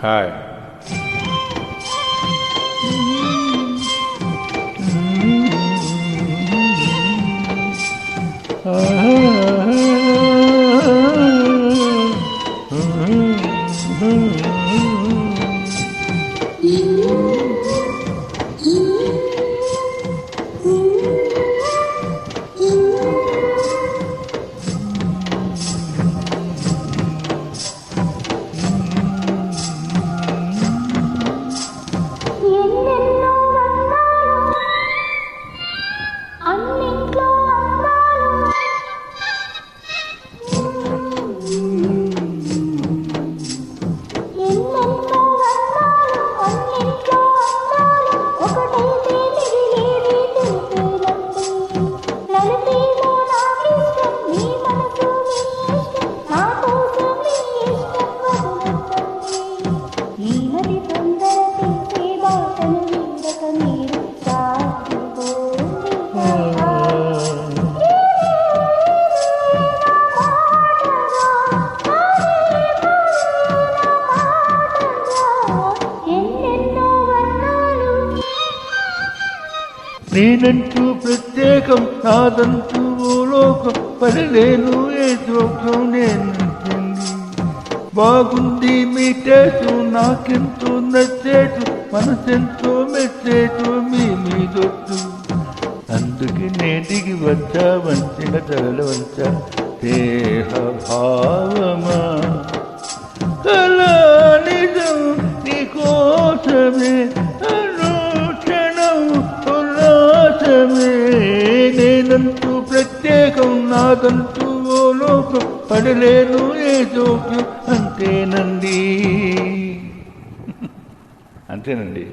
Hi. నేనంటూ ప్రత్యేకం నాదంటూ ఓ లోకం పడలేను ఏ జోక్యం నేనంటుంది. బాగుంది మీ టేసు నాకెంతో నచ్చేటు మనసెంతో మెచ్చేటు మీ మీదొట్టు. అందుకే నే దిగి వచ్చా వంచిన తరలవంచా దేహ భావమా కళా నిజం నీకోసమే నేనంటూ ప్రత్యేకం నాదంటూ ఓ లోకం పడలేను ఏ జోక్యం అంతేనండి.